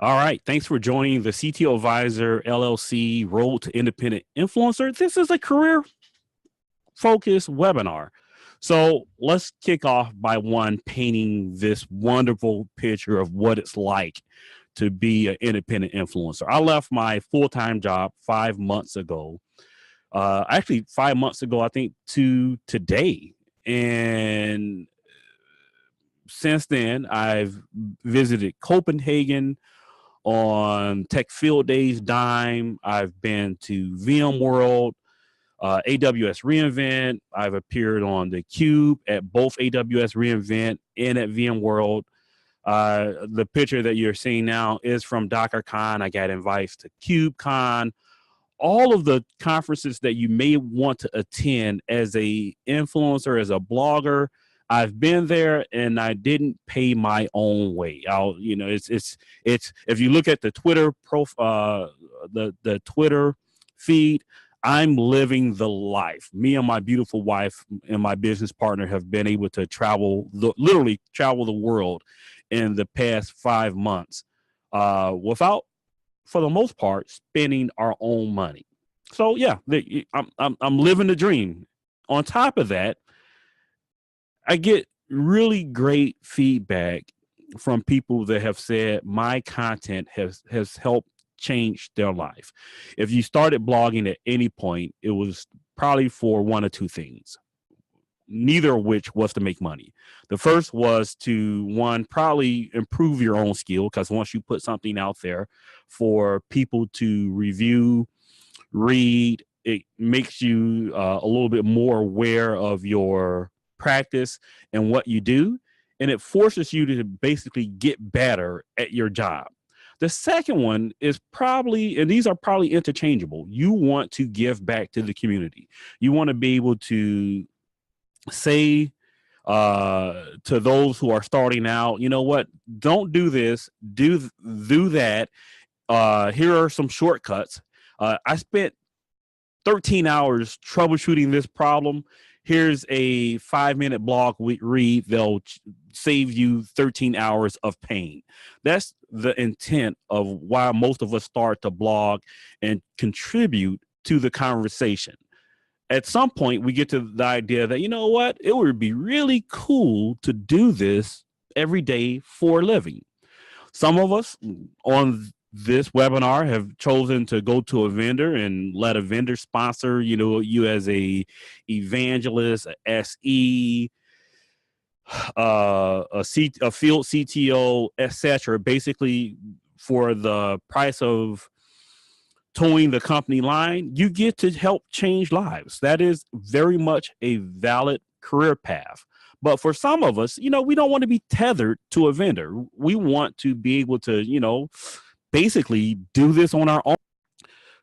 All right. Thanks for joining the CTO Advisor LLC Road to Independent Influencer. This is a career focused webinar. So let's kick off by one painting this wonderful picture of what it's like to be an independent influencer. I left my full-time job 5 months ago. Actually, 5 months ago, I think, to today. And since then, I've visited Copenhagen on Tech Field Days dime. I've been to VMworld, AWS reInvent. I've appeared on the Cube at both AWS reInvent and at VMworld. The picture that you're seeing now is from DockerCon. I got invites to KubeCon. All of the conferences that you may want to attend as a influencer, as a blogger, I've been there, and I didn't pay my own way. It's if you look at the Twitter the Twitter feed, I'm living the life. Me and my beautiful wife and my business partner have been able to literally travel the world in the past 5 months, without, for the most part, spending our own money. So yeah, I'm living the dream. On top of that, I get really great feedback from people that have said my content has helped change their life. If you started blogging at any point, it was probably for one or two things, neither of which was to make money. The first was to, one, probably improve your own skill, because once you put something out there for people to review, read, it makes you a little bit more aware of your practice and what you do, and it forces you to basically get better at your job. The second one is probably, and these are probably interchangeable, you want to give back to the community. You want to be able to say to those who are starting out, you know what, don't do this, do that. Here are some shortcuts. I spent 13 hours troubleshooting this problem. Here's a 5-minute blog read. They'll save you 13 hours of pain. That's the intent of why most of us start to blog and contribute to the conversation. At some point, we get to the idea that, you know what, it would be really cool to do this every day for a living. Some of us on this webinar have chosen to go to a vendor and let a vendor sponsor, you as a evangelist, a SE, a field CTO, etc. Basically, for the price of towing the company line, you get to help change lives. That is very much a valid career path. But for some of us, we don't want to be tethered to a vendor. We want to be able to, basically do this on our own.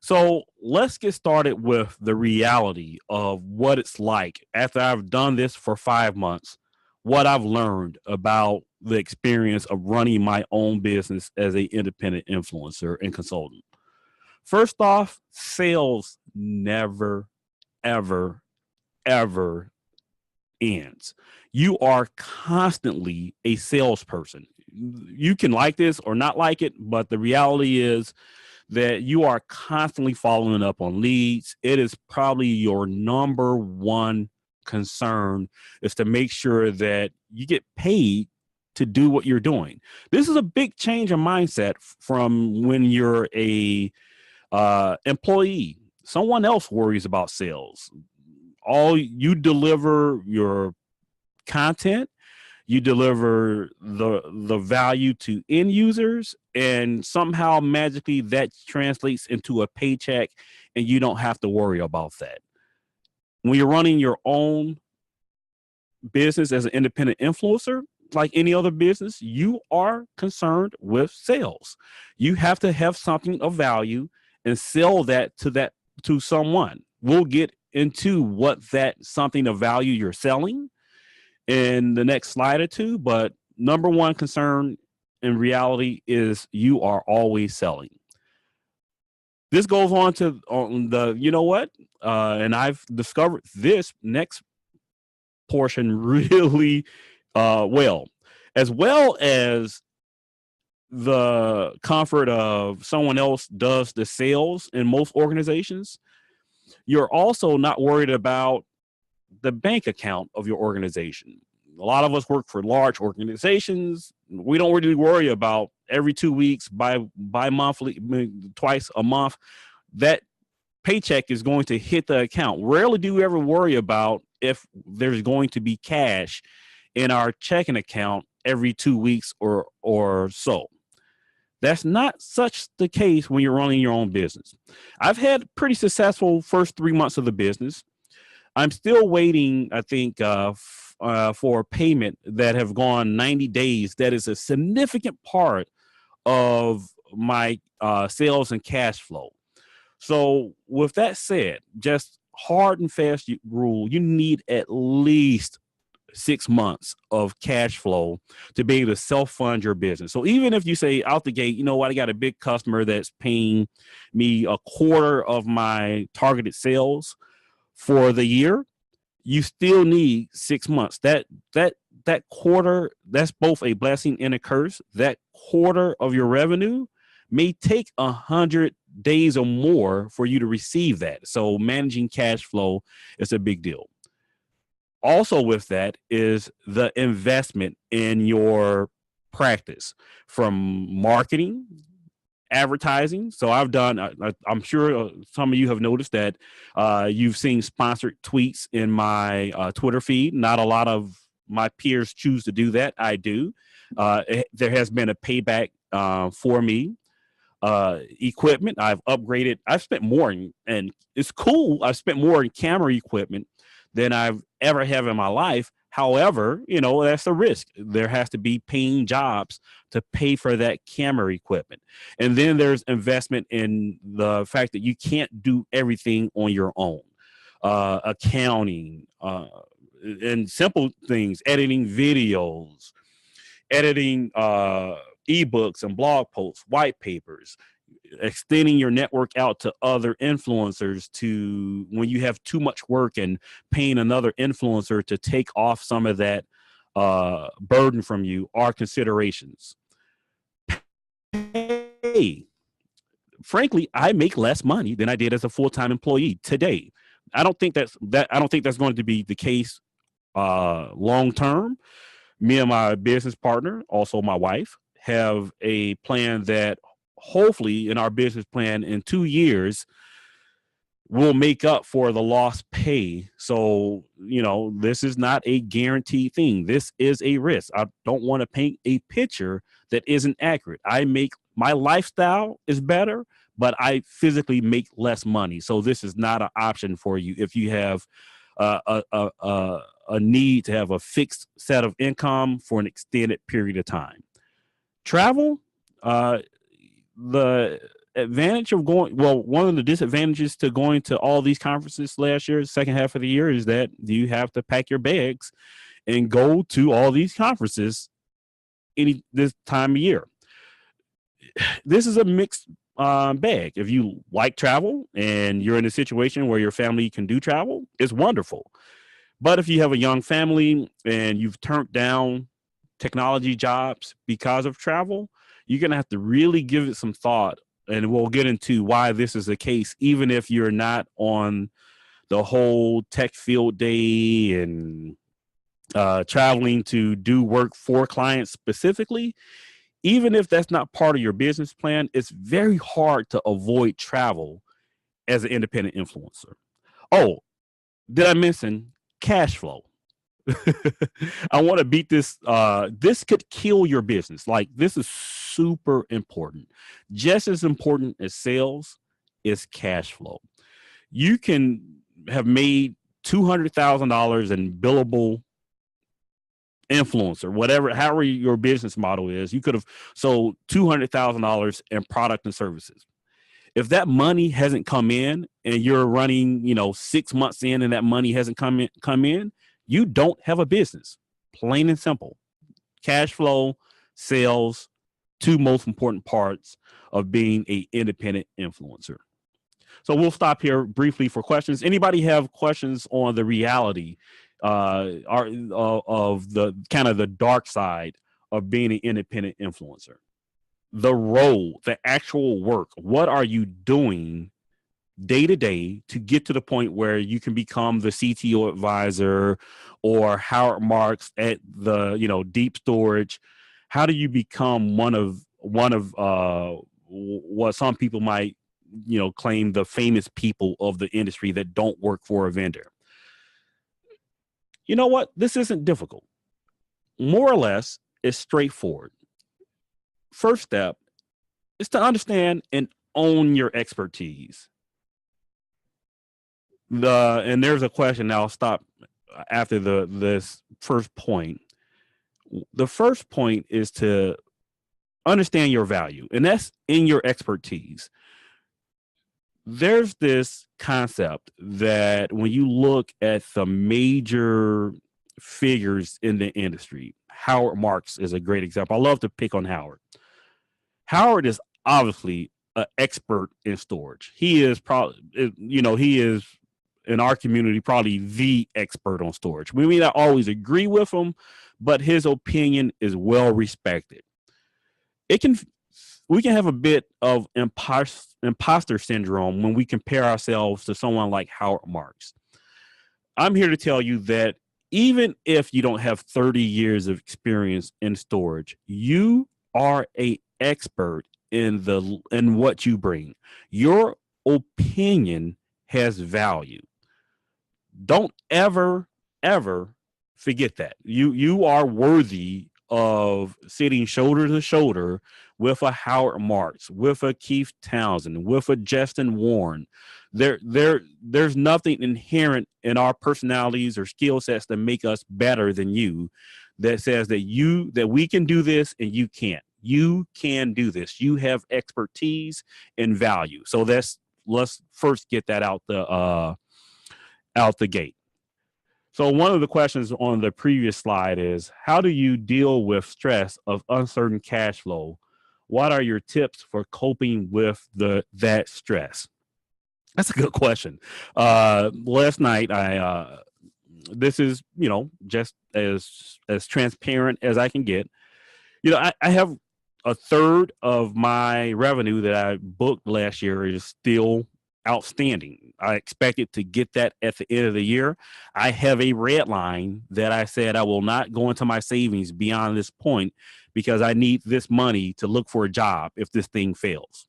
So let's get started with the reality of what it's like after I've done this for 5 months, what I've learned about the experience of running my own business as an independent influencer and consultant. First off, sales never, ever, ever ends. You are constantly a salesperson. You can like this or not like it, but the reality is that you are constantly following up on leads. It is probably your number one concern, is to make sure that you get paid to do what you're doing. This is a big change in mindset from when you're a employee. Someone else worries about sales. All you deliver your content, you deliver the value to end users, and somehow magically that translates into a paycheck, and you don't have to worry about that. When you're running your own business as an independent influencer, like any other business, you are concerned with sales. You have to have something of value and sell that to someone. We'll get into what that something of value you're selling in the next slide or two, but number one concern in reality is you are always selling. This goes on the, and I've discovered this next portion really well as the comfort of someone else does the sales in most organizations, you're also not worried about the bank account of your organization. A lot of us work for large organizations. We don't really worry about every 2 weeks, bi-monthly, twice a month, that paycheck is going to hit the account. Rarely do we ever worry about if there's going to be cash in our checking account every 2 weeks or so. That's not such the case when you're running your own business. I've had pretty successful first 3 months of the business. I'm still waiting, I think, for payment that have gone 90 days. That is a significant part of my sales and cash flow. So with that said, just hard and fast rule, you need at least 6 months of cash flow to be able to self-fund your business. So even if you say out the gate, you know what, I got a big customer that's paying me a quarter of my targeted sales for the year, you still need 6 months. That quarter, that's both a blessing and a curse. That quarter of your revenue may take 100 days or more for you to receive that. So managing cash flow is a big deal. Also with that is the investment in your practice, from marketing, advertising. So I've done, I'm sure some of you have noticed that you've seen sponsored tweets in my Twitter feed. Not a lot of my peers choose to do that. I do. There has been a payback for me. Equipment, I've upgraded. I've spent more and it's cool. I've spent more in camera equipment than I've ever have in my life. However, you know, that's a risk. There has to be paying jobs to pay for that camera equipment. And then there's investment in the fact that you can't do everything on your own. Accounting, and simple things, editing videos, editing ebooks and blog posts, white papers, extending your network out to other influencers, to when you have too much work and paying another influencer to take off some of that burden from you are considerations. Hey, frankly, I make less money than I did as a full-time employee today. I don't think that's going to be the case long term. Me and my business partner, also my wife, have a plan that hopefully in our business plan in 2 years will make up for the lost pay. So, you know, this is not a guaranteed thing. This is a risk. I don't want to paint a picture that isn't accurate. My lifestyle is better, but I physically make less money. So this is not an option for you if you have a need to have a fixed set of income for an extended period of time. Travel, the advantage of one of the disadvantages to going to all these conferences last year, second half of the year, is that you have to pack your bags and go to all these conferences this time of year. This is a mixed bag. If you like travel and you're in a situation where your family can do travel, it's wonderful. But if you have a young family and you've turned down technology jobs because of travel, you're going to have to really give it some thought. And we'll get into why this is the case, even if you're not on the whole tech field day and traveling to do work for clients specifically. Even if that's not part of your business plan, it's very hard to avoid travel as an independent influencer. Oh, did I mention cash flow? I want to beat this. This could kill your business. Like, this is super important. Just as important as sales is cash flow. You can have made $200,000 in billable influencer, however your business model is. You could have sold $200,000 in product and services. If that money hasn't come in and you're running, 6 months in and that money hasn't come in, you don't have a business. Plain and simple. Cash flow, sales, two most important parts of being an independent influencer. So we'll stop here briefly for questions. Anybody have questions on the reality of the kind of the dark side of being an independent influencer? the role, the actual work. What are you doing day to day to get to the point where you can become the CTO advisor or Howard Marks at the, deep storage? How do you become one of what some people might, claim the famous people of the industry that don't work for a vendor? You know what? This isn't difficult. More or less, it's straightforward. First step is to understand and own your expertise. And there's a question. Now I'll stop after this first point. The first point is to understand your value, and that's in your expertise. There's this concept that when you look at the major figures in the industry, Howard Marks is a great example. I love to pick on Howard. Howard is obviously an expert in storage. He is probably, he is in our community probably the expert on storage. We may not always agree with him, but his opinion is well respected. We can have a bit of imposter syndrome when we compare ourselves to someone like Howard Marks. I'm here to tell you that even if you don't have 30 years of experience in storage, you are an expert in what you bring. Your opinion has value. Don't ever forget that. You are worthy of sitting shoulder to shoulder with a Howard Marks, with a Keith Townsend, with a Justin Warren. There's nothing inherent in our personalities or skill sets that make us better than you, that says that we can do this and you can't. You can do this. You have expertise and value. So let's first get that out the gate. So one of the questions on the previous slide is, how do you deal with stress of uncertain cash flow? What are your tips for coping with that stress? That's a good question. Last night, this is, just as transparent as I can get. I have a third of my revenue that I booked last year is still outstanding. I expected to get that at the end of the year. I have a red line that I said I will not go into my savings beyond this point because I need this money to look for a job if this thing fails.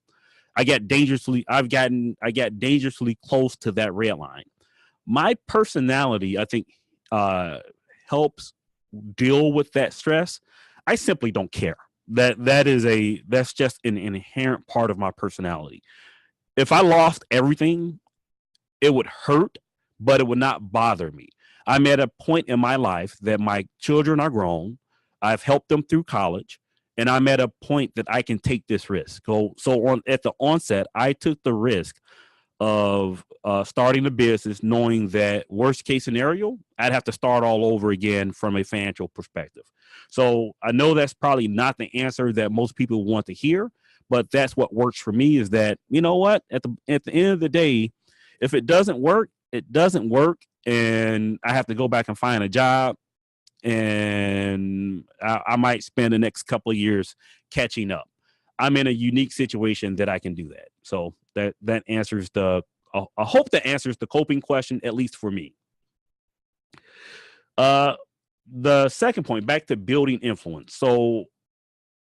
I got dangerously close to that red line. My personality, I think, helps deal with that stress. I simply don't care. That's just an inherent part of my personality. If I lost everything, it would hurt, but it would not bother me. I'm at a point in my life that my children are grown. I've helped them through college, and I'm at a point that I can take this risk. At the onset, I took the risk of starting a business, knowing that worst case scenario, I'd have to start all over again from a financial perspective. So I know that's probably not the answer that most people want to hear, but that's what works for me. Is that, you know what, at the end of the day, if it doesn't work, it doesn't work, and I have to go back and find a job, and I might spend the next couple of years catching up. I'm in a unique situation that I can do that. So that answers I hope that answers the coping question, at least for me. The second point, back to building influence. So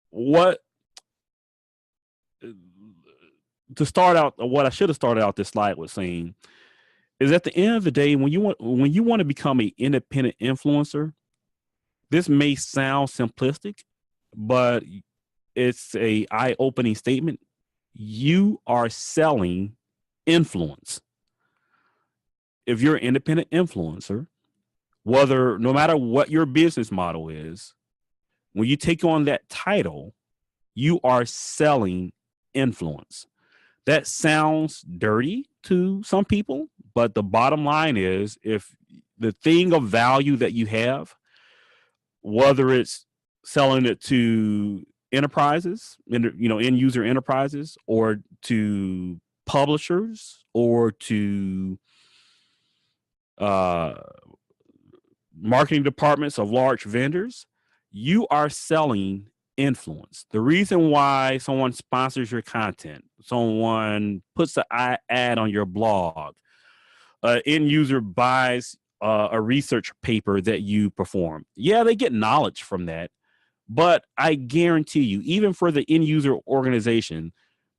what I should have started out this slide with saying is, at the end of the day, when you want to become an independent influencer, this may sound simplistic, but it's a eye-opening statement. You are selling influence. If you're an independent influencer, no matter what your business model is, when you take on that title, you are selling influence. That sounds dirty to some people, but the bottom line is, if the thing of value that you have, whether it's selling it to enterprises, end user enterprises, or to publishers, or to marketing departments of large vendors, you are selling influence. The reason why someone sponsors your content, someone puts an ad on your blog, an end user buys a research paper that you perform. Yeah, they get knowledge from that. But I guarantee you, even for the end user organization,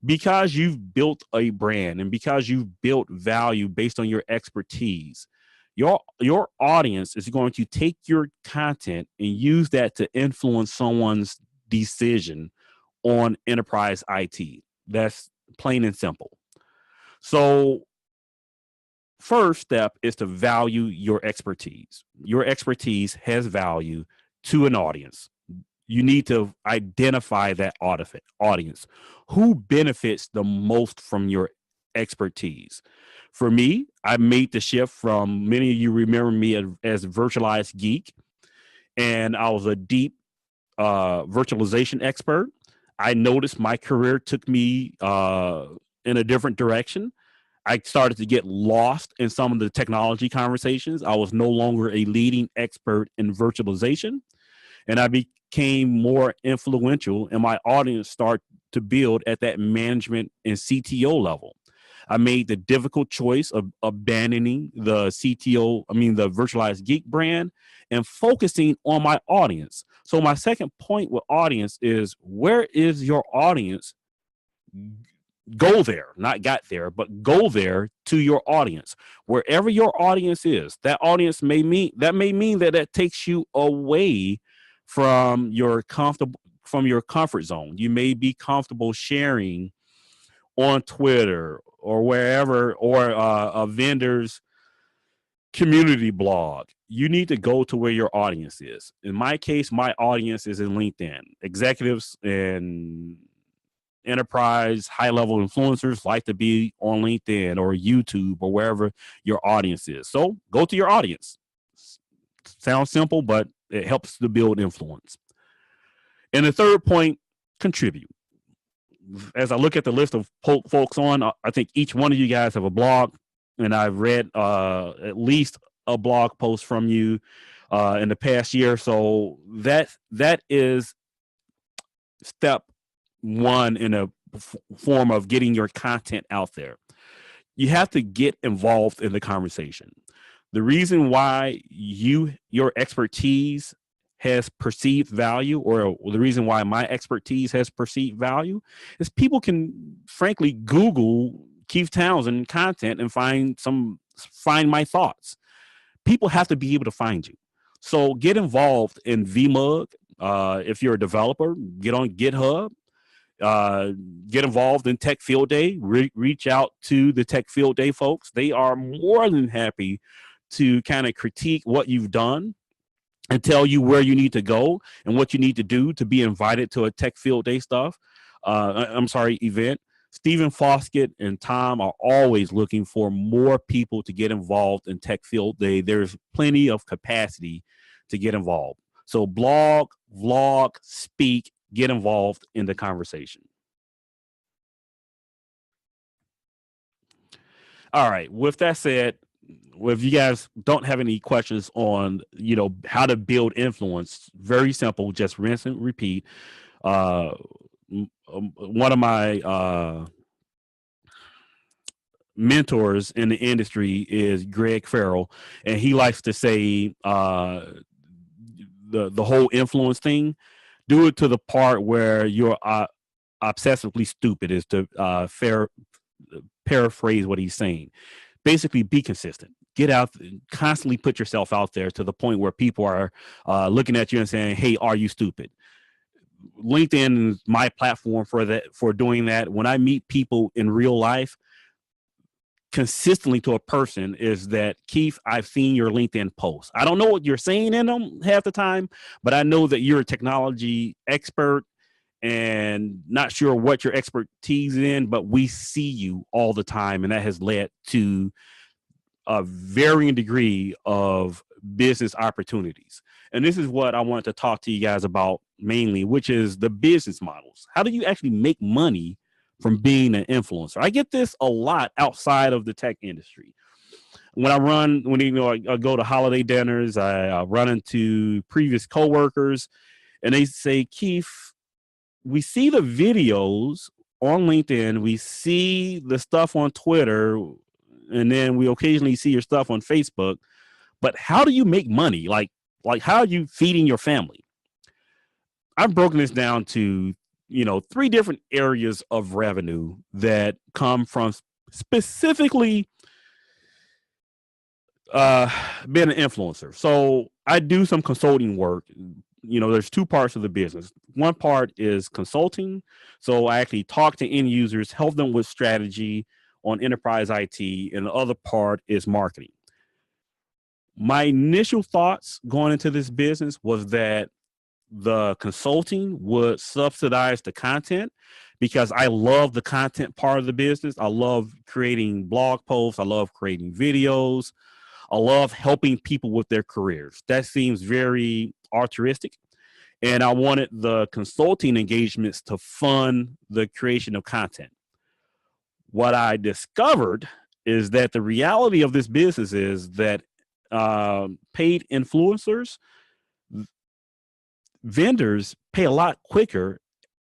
because you've built a brand and because you've built value based on your expertise, your audience is going to take your content and use that to influence someone's decision on enterprise IT. That's plain and simple. So first step is to value your expertise. Your expertise has value to an audience. You need to identify that audience. Who benefits the most from your expertise? For me, I made the shift from, many of you remember me as virtualized geek, and I was a deep virtualization expert. I noticed my career took me in a different direction. I started to get lost in some of the technology conversations. I was no longer a leading expert in virtualization, and I became more influential, and my audience started to build at that management and CTO level. I made the difficult choice of abandoning the the virtualized geek brand, and focusing on my audience. So my second point with audience is, where is your audience? Go there, not got there, but go there to your audience. Wherever your audience is, that audience may mean that takes you away from your comfort zone. You may be comfortable sharing on Twitter or wherever, or a vendor's community blog. You need to go to where your audience is. In my case, my audience is in LinkedIn. Executives and enterprise high-level influencers like to be on LinkedIn or YouTube or wherever your audience is. So go to your audience. Sounds simple, but it helps to build influence. And the third point, contribute. As I look at the list of folks on, I think each one of you guys have a blog, and I've read at least a blog post from you in the past year. So that is step one in a form of getting your content out there. You have to get involved in the conversation. The reason why your expertise has perceived value, or the reason why my expertise has perceived value, is people can frankly Google Keith Townsend content and find my thoughts. People have to be able to find you. So get involved in VMUG. If you're a developer, get on GitHub. Get involved in Tech Field Day. Reach out to the Tech Field Day folks. They are more than happy to kind of critique what you've done and tell you where you need to go and what you need to do to be invited to a Tech Field Day event. Stephen Foskett and Tom are always looking for more people to get involved in Tech Field Day. There's plenty of capacity to get involved. So blog, vlog, speak, get involved in the conversation. All right. With that said, if you guys don't have any questions on, how to build influence, very simple, just rinse and repeat. One of my mentors in the industry is Greg Farrell, and he likes to say the whole influence thing, do it to the part where you're obsessively stupid, is to paraphrase what he's saying. Basically, be consistent. Get out, constantly put yourself out there to the point where people are looking at you and saying, "Hey, are you stupid?" LinkedIn is my platform for doing that. When I meet people in real life, consistently to a person, is that, "Keith, I've seen your LinkedIn posts. I don't know what you're saying in them half the time, but I know that you're a technology expert, and not sure what your expertise in, but we see you all the time." And that has led to a varying degree of business opportunities. And this is what I wanted to talk to you guys about mainly, which is the business models. How do you actually make money from being an influencer? I get this a lot outside of the tech industry. When I go to holiday dinners, I run into previous coworkers, and they say, "Keith, we see the videos on LinkedIn, we see the stuff on Twitter, and then we occasionally see your stuff on Facebook. But how do you make money? Like how are you feeding your family? I've broken this down to, 3 different areas of revenue that come from specifically being an influencer. So I do some consulting work. There's 2 parts of the business. One part is consulting. So I actually talk to end users, help them with strategy on enterprise IT, and the other part is marketing. My initial thoughts going into this business was that the consulting would subsidize the content because I love the content part of the business. I love creating blog posts. I love creating videos. I love helping people with their careers. That seems very altruistic. And I wanted the consulting engagements to fund the creation of content. What I discovered is that the reality of this business is that paid influencers, vendors pay a lot quicker,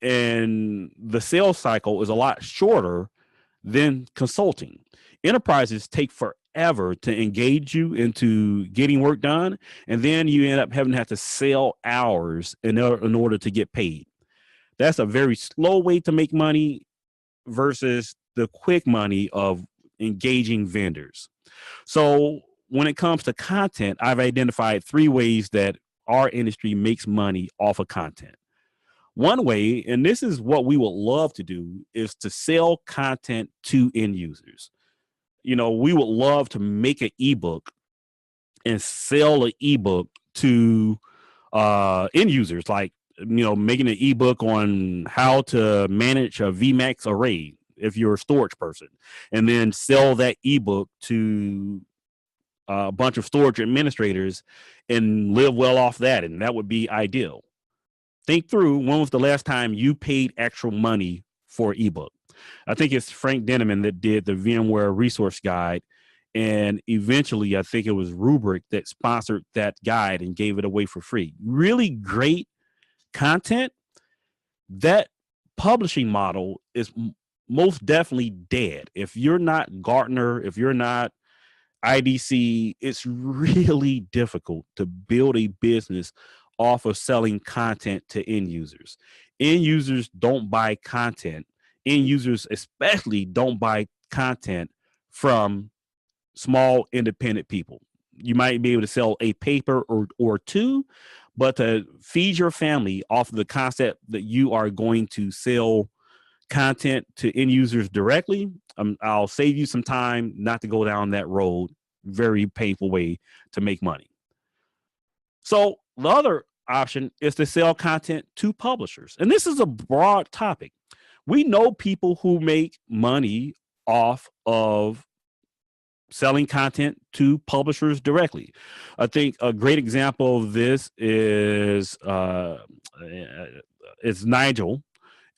and the sales cycle is a lot shorter than consulting. Enterprises take forever to engage you into getting work done, and then you end up having to have to sell hours in order to get paid. That's a very slow way to make money versus the quick money of engaging vendors. So when it comes to content, I've identified 3 ways that our industry makes money off of content. One way, and this is what we would love to do, is to sell content to end users. We would love to make an ebook and sell an ebook to end users, like, making an ebook on how to manage a VMAX array if you're a storage person, and then sell that ebook to a bunch of storage administrators and live well off that. And that would be ideal. Think through, when was the last time you paid actual money for an ebook? I think it's Frank Denneman that did the VMware resource guide. And eventually, I think it was Rubrik that sponsored that guide and gave it away for free. Really great content. That publishing model is most definitely dead. If you're not Gartner, if you're not IDC, it's really difficult to build a business off of selling content to end users. End users don't buy content. End users especially don't buy content from small independent people. You might be able to sell a paper or 2, but to feed your family off of the concept that you are going to sell content to end users directly, I'll save you some time not to go down that road. Very painful way to make money. So the other option is to sell content to publishers. And this is a broad topic. We know people who make money off of selling content to publishers directly. I think a great example of this is Nigel,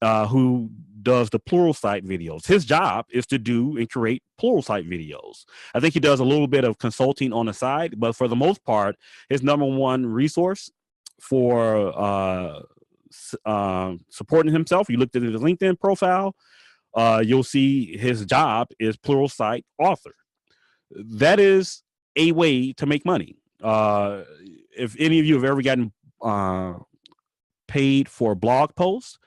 who does the Pluralsight videos. His job is to do and create Pluralsight videos. I think he does a little bit of consulting on the side, but for the most part, his number one resource for supporting himself, you looked at his LinkedIn profile, you'll see his job is Pluralsight author. That is a way to make money. If any of you have ever gotten paid for blog posts,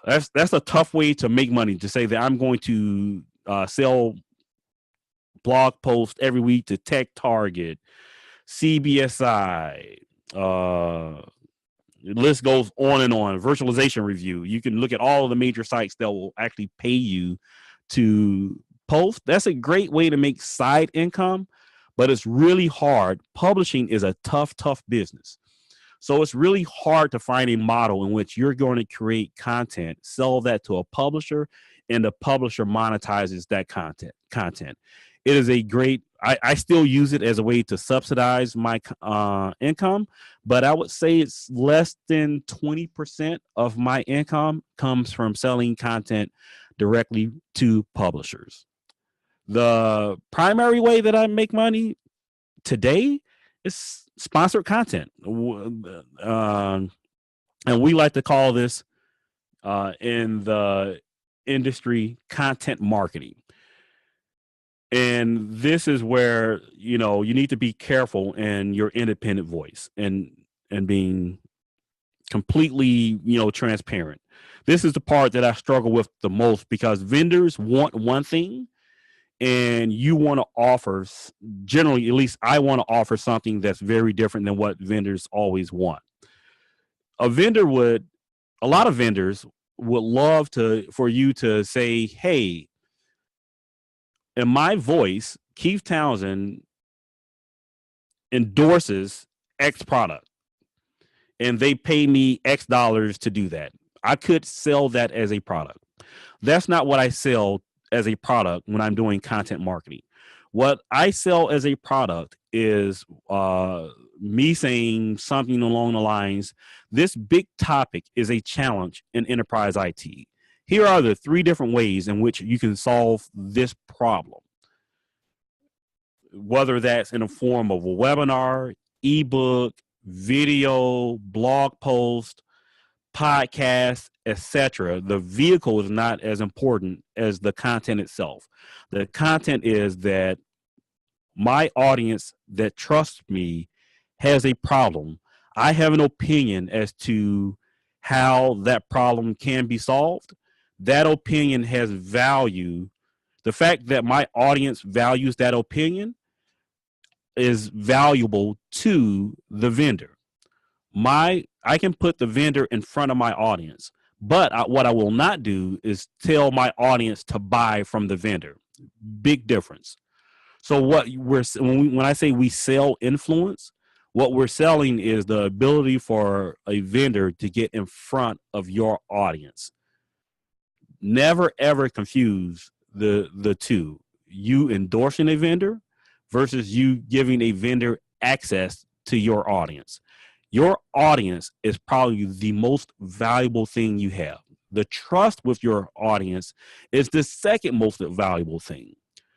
that's a tough way to make money, to say that I'm going to sell blog posts every week to Tech Target, CBSI, the list goes on and on, Virtualization Review. You can look at all of the major sites that will actually pay you to post. That's a great way to make side income, but it's really hard. Publishing is a tough business. So it's really hard to find a model in which you're going to create content, sell that to a publisher, and the publisher monetizes that content. It is a great, I still use it as a way to subsidize my income, but I would say it's less than 20% of my income comes from selling content directly to publishers. The primary way that I make money today is sponsored content. And we like to call this in the industry content marketing. And this is where, you know, you need to be careful in your independent voice and being completely, you know, transparent. This is the part that I struggle with the most because vendors want one thing and you want to offer, generally, at least I want to offer something that's very different than what vendors always want. A vendor would, a lot of vendors would love for you to say, hey, in my voice, Keith Townsend endorses X product and they pay me X dollars to do that. I could sell that as a product. That's not what I sell as a product when I'm doing content marketing. What I sell as a product is me saying something along the lines, this big topic is a challenge in enterprise IT. Here are the 3 different ways in which you can solve this problem. Whether that's in the form of a webinar, ebook, video, blog post, podcast, etc. The vehicle is not as important as the content itself. The content is that my audience that trusts me has a problem. I have an opinion as to how that problem can be solved. That opinion has value. The fact that my audience values that opinion is valuable to the vendor. I can put the vendor in front of my audience, but what I will not do is tell my audience to buy from the vendor. Big difference. So when I say we sell influence, what we're selling is the ability for a vendor to get in front of your audience. Never ever confuse the two. You endorsing a vendor versus you giving a vendor access to your audience. Your audience is probably the most valuable thing you have. The trust with your audience is the second most valuable thing.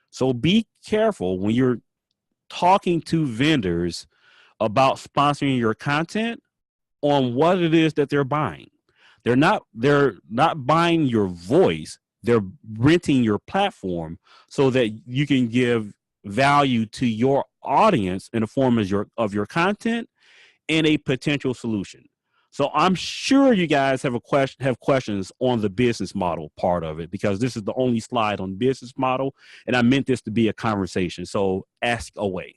So be careful when you're talking to vendors about sponsoring your content on what it is that they're buying. They're not buying your voice. They're renting your platform so that you can give value to your audience in the form of your content and a potential solution. So I'm sure you guys have questions on the business model part of it, because this is the only slide on business model, and I meant this to be a conversation. So ask away.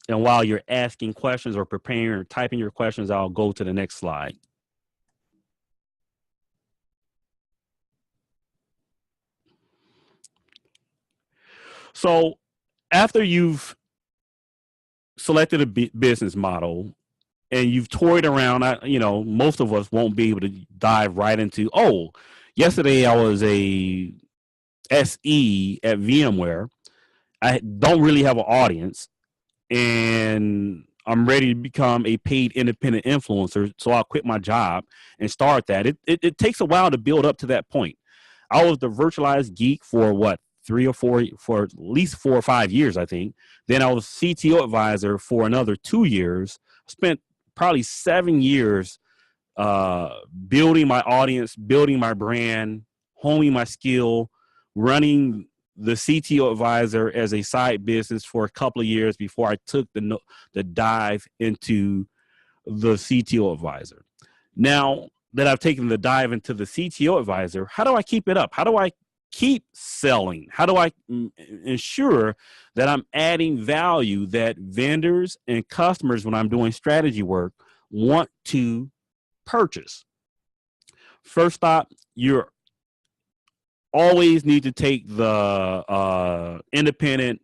And while you're asking questions or preparing or typing your questions, I'll go to the next slide. So after you've selected a business model and you've toyed around, most of us won't be able to dive right into, oh, yesterday I was a SE at VMware. I don't really have an audience and I'm ready to become a paid independent influencer. So I'll quit my job and start that. It takes a while to build up to that point. I was the virtualized geek for at least 4 or 5 years, I think. Then I was CTO advisor for another 2 years. Spent probably 7 years building my audience, building my brand, honing my skill, running the CTO advisor as a side business for a couple of years before I took the dive into the CTO advisor. Now that I've taken the dive into the CTO advisor, how do I keep it up? How do I keep selling? How do I ensure that I'm adding value that vendors and customers, when I'm doing strategy work, want to purchase? First stop, you're always need to take the independent,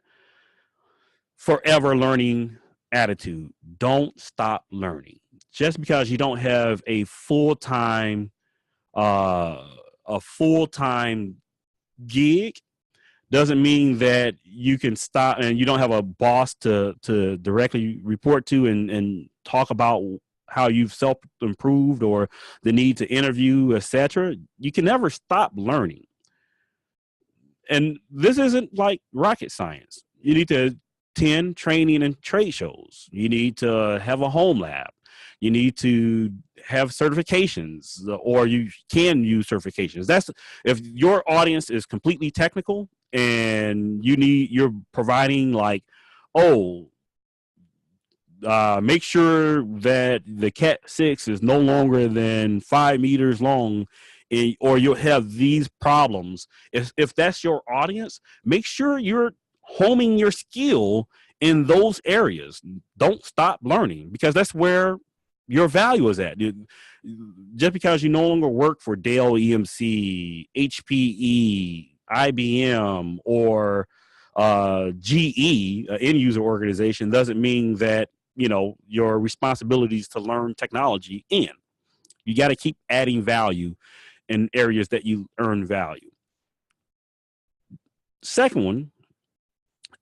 forever learning attitude. Don't stop learning. Just because you don't have a full-time gig doesn't mean that you can stop and you don't have a boss to directly report to and talk about how you've self-improved or the need to interview, etc. You can never stop learning. And this isn't like rocket science. You need to attend training and trade shows. You need to have a home lab. You need to have certifications, or you can use certifications. That's if your audience is completely technical and you're providing like, oh, make sure that the Cat 6 is no longer than 5 meters long, or you'll have these problems. If that's your audience, make sure you're homing your skill in those areas. Don't stop learning, because that's where your value is at. Just because you no longer work for Dell EMC, HPE, IBM, or GE, end user organization, doesn't mean that your responsibilities to learn technology end. You got to keep adding value in areas that you earn value. Second one,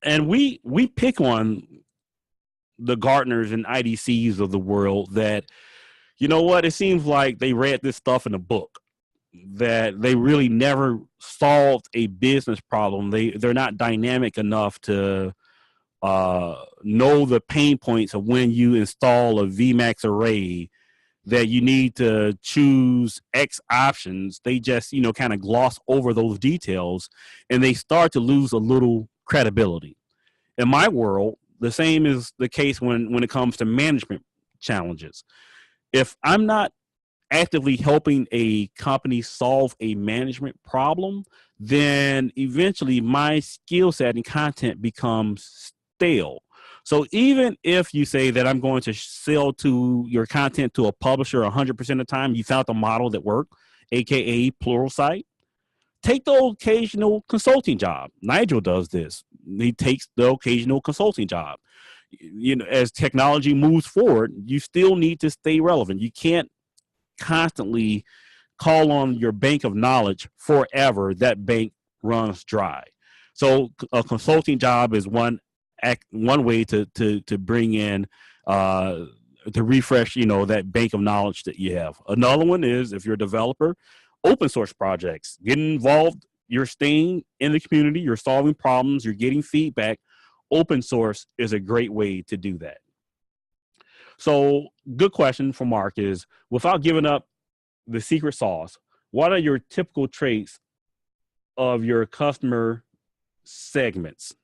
and we pick on the Gartners and IDCs of the world that, it seems like they read this stuff in a book, that they really never solved a business problem. They're not dynamic enough to know the pain points of when you install a VMAX array, that you need to choose X options. They just, kind of gloss over those details, and they start to lose a little credibility. In my world, the same is the case when it comes to management challenges. If I'm not actively helping a company solve a management problem, then eventually my skill set and content becomes stale. So even if you say that I'm going to sell to your content to a publisher 100% of the time, you found the model that worked, aka Pluralsight, take the occasional consulting job. Nigel does this. He takes the occasional consulting job. As technology moves forward, you still need to stay relevant. You can't constantly call on your bank of knowledge forever. That bank runs dry. So a consulting job is one way to bring in to refresh that bank of knowledge that you have. Another one is, if you're a developer, open source projects. Get involved. You're staying in the community. You're solving problems. You're getting feedback. Open source is a great way to do that. So, good question for Mark is, without giving up the secret sauce, what are your typical traits of your customer segments?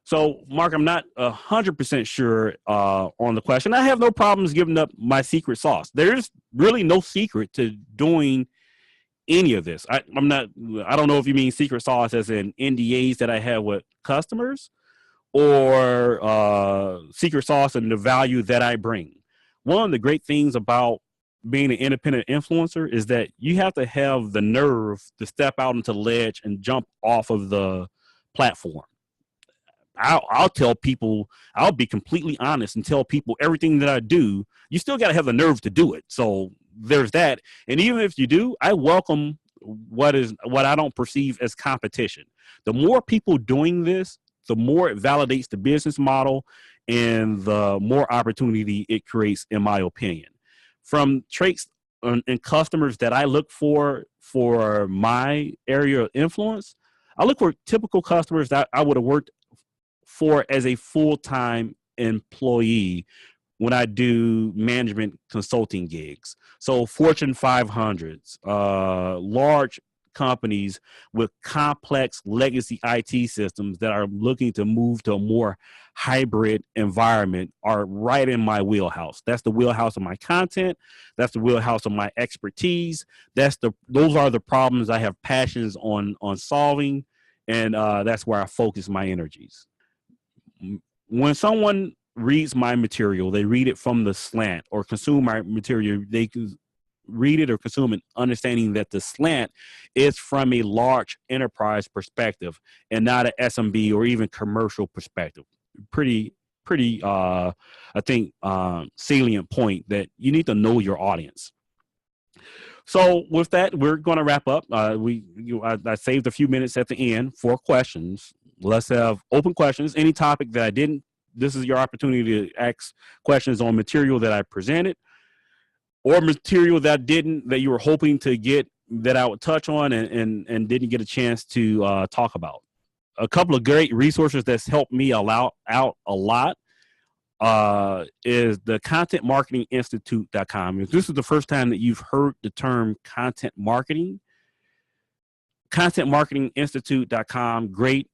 So, Mark, I'm not 100% sure on the question. I have no problems giving up my secret sauce. There's really no secret to doing any of this. I don't know if you mean secret sauce as in NDAs that I have with customers, or secret sauce and the value that I bring. One of the great things about being an independent influencer is that you have to have the nerve to step out into the ledge and jump off of the platform. I'll tell people, I'll be completely honest and tell people everything that I do. You still got to have the nerve to do it. So there's that. And even if you do, I welcome what I don't perceive as competition. The more people doing this, the more it validates the business model and the more opportunity it creates, in my opinion. From traits and customers that I look for my area of influence, I look for typical customers that I would have worked for as a full-time employee when I do management consulting gigs. So Fortune 500s, large companies with complex legacy IT systems that are looking to move to a more hybrid environment are right in my wheelhouse. That's the wheelhouse of my content. That's the wheelhouse of my expertise. Those are the problems I have passions on solving, and that's where I focus my energies. When someone reads my material, they read it from the slant, or consume my material, they can read it or consume it understanding that the slant is from a large enterprise perspective and not an SMB or even commercial perspective. Pretty I think salient point that you need to know your audience. So with that, we're going to wrap up. I saved a few minutes at the end for questions. Let's have open questions. Any topic that I didn't, this is your opportunity to ask questions on material that I presented, or material that you were hoping to get, that I would touch on and didn't get a chance to talk about. a couple of great resources that's helped me out a lot is the contentmarketinginstitute.com. If this is the first time that you've heard the term content marketing, contentmarketinginstitute.com, great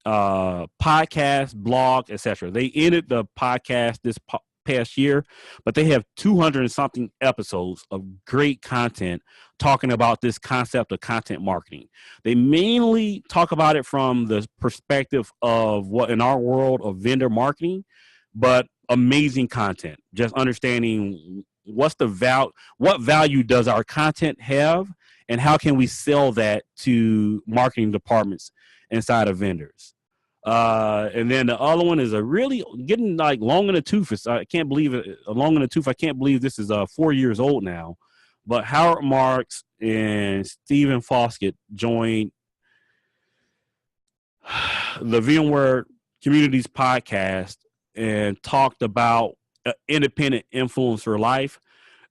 podcast, blog, etc. They ended the podcast this past year, but they have 200 and something episodes of great content talking about this concept of content marketing. They mainly talk about it from the perspective of what in our world of vendor marketing, but amazing content, just understanding what value does our content have, and how can we sell that to marketing departments inside of vendors. And then the other one is a really getting like long in the tooth. I can't believe it. Long in the tooth. I can't believe this is 4 years old now. But Howard Marks and Stephen Foskett joined the VMware Communities podcast and talked about independent influencer life.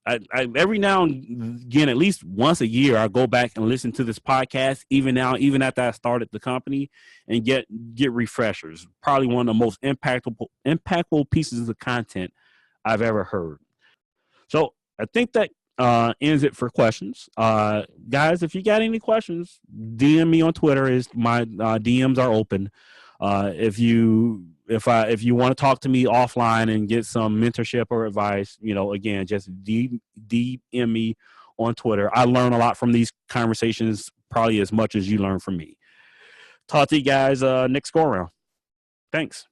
I every now and again, at least once a year, I go back and listen to this podcast. Even after I started the company, and get refreshers. Probably one of the most impactful pieces of content I've ever heard. So I think that ends it for questions. Guys, if you got any questions, DM me on Twitter. My DMs are open. If you want to talk to me offline and get some mentorship or advice, again, just DM me on Twitter. I learn a lot from these conversations, probably as much as you learn from me. Talk to you guys next go around. Thanks.